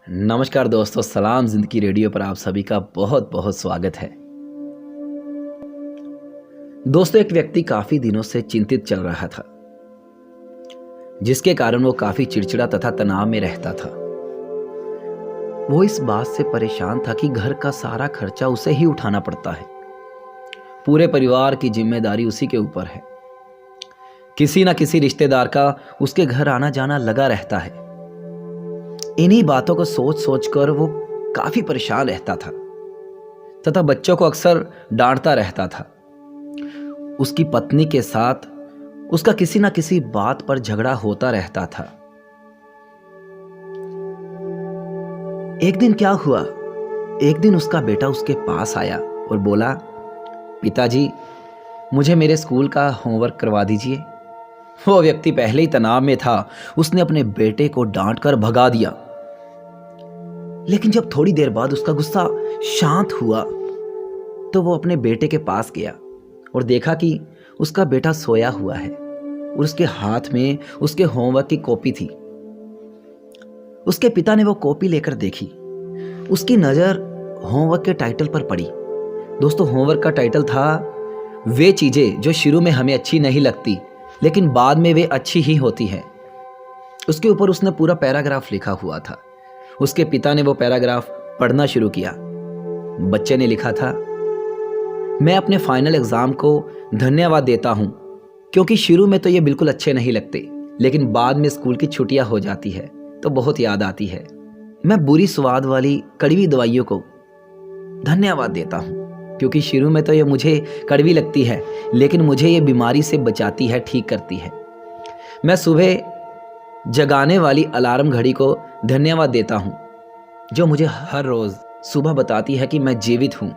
नमस्कार दोस्तों, सलाम ज़िंदगी रेडियो पर आप सभी का बहुत बहुत स्वागत है। दोस्तों, एक व्यक्ति काफ़ी दिनों से चिंतित चल रहा था, जिसके कारण वो काफ़ी चिड़चिड़ा तथा तनाव में रहता था। वो इस बात से परेशान था कि घर का सारा खर्चा उसे ही उठाना पड़ता है। पूरे परिवार की जिम्मेदारी उसी के ऊपर है। किसी न किसी रिश्तेदार का उसके घर आना जाना लगा रहता है। इन्हीं बातों को सोच सोच कर वो काफी परेशान रहता था तथा बच्चों को अक्सर डांटता रहता था। उसकी पत्नी के साथ उसका किसी न किसी बात पर झगड़ा होता रहता था। एक दिन क्या हुआ, एक दिन उसका बेटा उसके पास आया और बोला, पिताजी, मुझे मेरे स्कूल का होमवर्क करवा दीजिए। वो व्यक्ति पहले ही तनाव में था। उसने अपने बेटे को डांट कर भगा दिया। लेकिन जब थोड़ी देर बाद उसका गुस्सा शांत हुआ तो वो अपने बेटे के पास गया और देखा कि उसका बेटा सोया हुआ है और उसके हाथ में उसके होमवर्क की कॉपी थी। उसके पिता ने वो कॉपी लेकर देखी। उसकी नज़र होमवर्क के टाइटल पर पड़ी। दोस्तों, होमवर्क का टाइटल था वे चीज़ें जो शुरू में हमें अच्छी नहीं लगती लेकिन बाद में वे अच्छी ही होती हैं। उसके ऊपर उसने पूरा पैराग्राफ लिखा हुआ था। उसके पिता ने वो पैराग्राफ पढ़ना शुरू किया। बच्चे ने लिखा था, मैं अपने फाइनल एग्जाम को धन्यवाद देता हूँ क्योंकि शुरू में तो ये बिल्कुल अच्छे नहीं लगते लेकिन बाद में स्कूल की छुट्टियां हो जाती है तो बहुत याद आती है। मैं बुरी स्वाद वाली कड़वी दवाइयों को धन्यवाद देता हूँ क्योंकि शुरू में तो ये मुझे कड़वी लगती है लेकिन मुझे ये बीमारी से बचाती है, ठीक करती है। मैं सुबह जगाने वाली अलार्म घड़ी को धन्यवाद देता हूं जो मुझे हर रोज सुबह बताती है कि मैं जीवित हूं।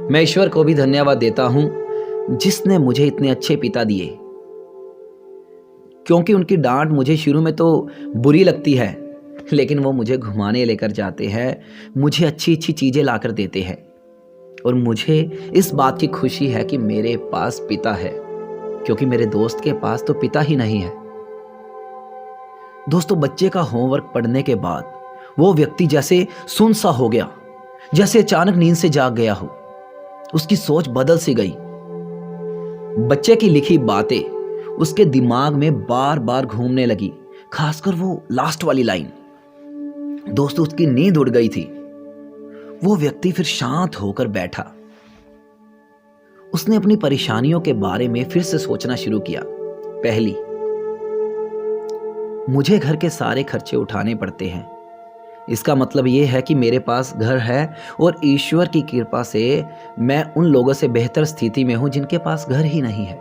मैं ईश्वर को भी धन्यवाद देता हूं जिसने मुझे इतने अच्छे पिता दिए क्योंकि उनकी डांट मुझे शुरू में तो बुरी लगती है लेकिन वो मुझे घुमाने लेकर जाते हैं, मुझे अच्छी अच्छी चीजें लाकर देते हैं और मुझे इस बात की खुशी है कि मेरे पास पिता है क्योंकि मेरे दोस्त के पास तो पिता ही नहीं है। दोस्तों, बच्चे का होमवर्क पढ़ने के बाद वो व्यक्ति जैसे सुन सा हो गया, जैसे अचानक नींद से जाग गया हो। उसकी सोच बदल सी गई। बच्चे की लिखी बातें उसके दिमाग में बार बार घूमने लगी, खासकर वो लास्ट वाली लाइन। दोस्तों, उसकी नींद उड़ गई थी। वो व्यक्ति फिर शांत होकर बैठा। उसने अपनी परेशानियों के बारे में फिर से सोचना शुरू किया। पहली, मुझे घर के सारे खर्चे उठाने पड़ते हैं। इसका मतलब यह है कि मेरे पास घर है और ईश्वर की कृपा से मैं उन लोगों से बेहतर स्थिति में हूं जिनके पास घर ही नहीं है।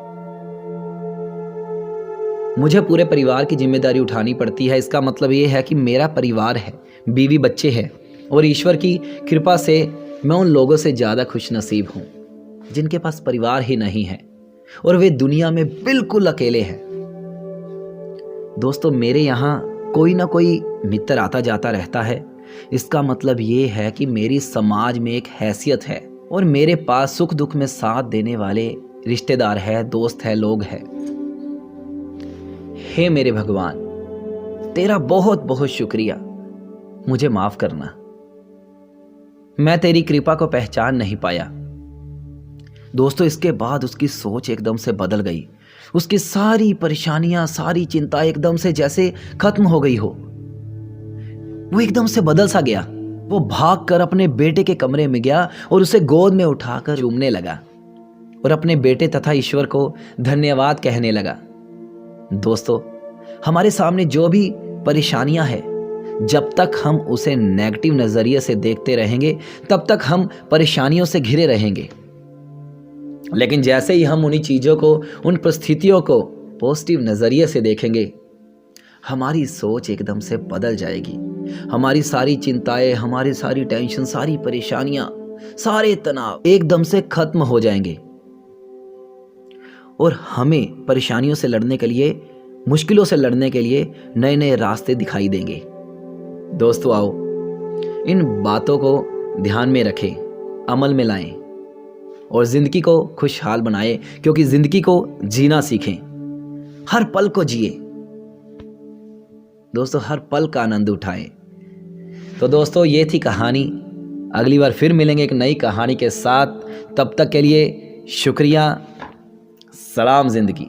मुझे पूरे परिवार की जिम्मेदारी उठानी पड़ती है। इसका मतलब यह है कि मेरा परिवार है, बीवी बच्चे हैं और ईश्वर की कृपा से मैं उन लोगों से ज़्यादा खुशनसीब हूं जिनके पास परिवार ही नहीं है और वे दुनिया में बिल्कुल अकेले हैं। दोस्तों, मेरे यहाँ कोई ना कोई मित्र आता जाता रहता है। इसका मतलब ये है कि मेरी समाज में एक हैसियत है और मेरे पास सुख दुख में साथ देने वाले रिश्तेदार है, दोस्त है, लोग हैं। हे मेरे भगवान, तेरा बहुत बहुत शुक्रिया। मुझे माफ करना, मैं तेरी कृपा को पहचान नहीं पाया। दोस्तों, इसके बाद उसकी सोच एकदम से बदल गई। उसकी सारी परेशानियां, सारी चिंता एकदम से जैसे खत्म हो गई हो। वो एकदम से बदल सा गया। वो भागकर अपने बेटे के कमरे में गया और उसे गोद में उठाकर चूमने लगा और अपने बेटे तथा ईश्वर को धन्यवाद कहने लगा। दोस्तों, हमारे सामने जो भी परेशानियां हैं, जब तक हम उसे नेगेटिव नजरिए से देखते रहेंगे तब तक हम परेशानियों से घिरे रहेंगे। लेकिन जैसे ही हम उन्हीं चीज़ों को, उन परिस्थितियों को पॉजिटिव नज़रिए से देखेंगे, हमारी सोच एकदम से बदल जाएगी। हमारी सारी चिंताएं, हमारी सारी टेंशन, सारी परेशानियां, सारे तनाव एकदम से खत्म हो जाएंगे और हमें परेशानियों से लड़ने के लिए, मुश्किलों से लड़ने के लिए नए नए रास्ते दिखाई देंगे। दोस्तों, आओ इन बातों को ध्यान में रखें, अमल में लाएं और जिंदगी को खुशहाल बनाएं क्योंकि जिंदगी को जीना सीखें। हर पल को जिए। दोस्तों, हर पल का आनंद उठाएं तो दोस्तों ये थी कहानी। अगली बार फिर मिलेंगे एक नई कहानी के साथ। तब तक के लिए शुक्रिया। सलाम ज़िंदगी।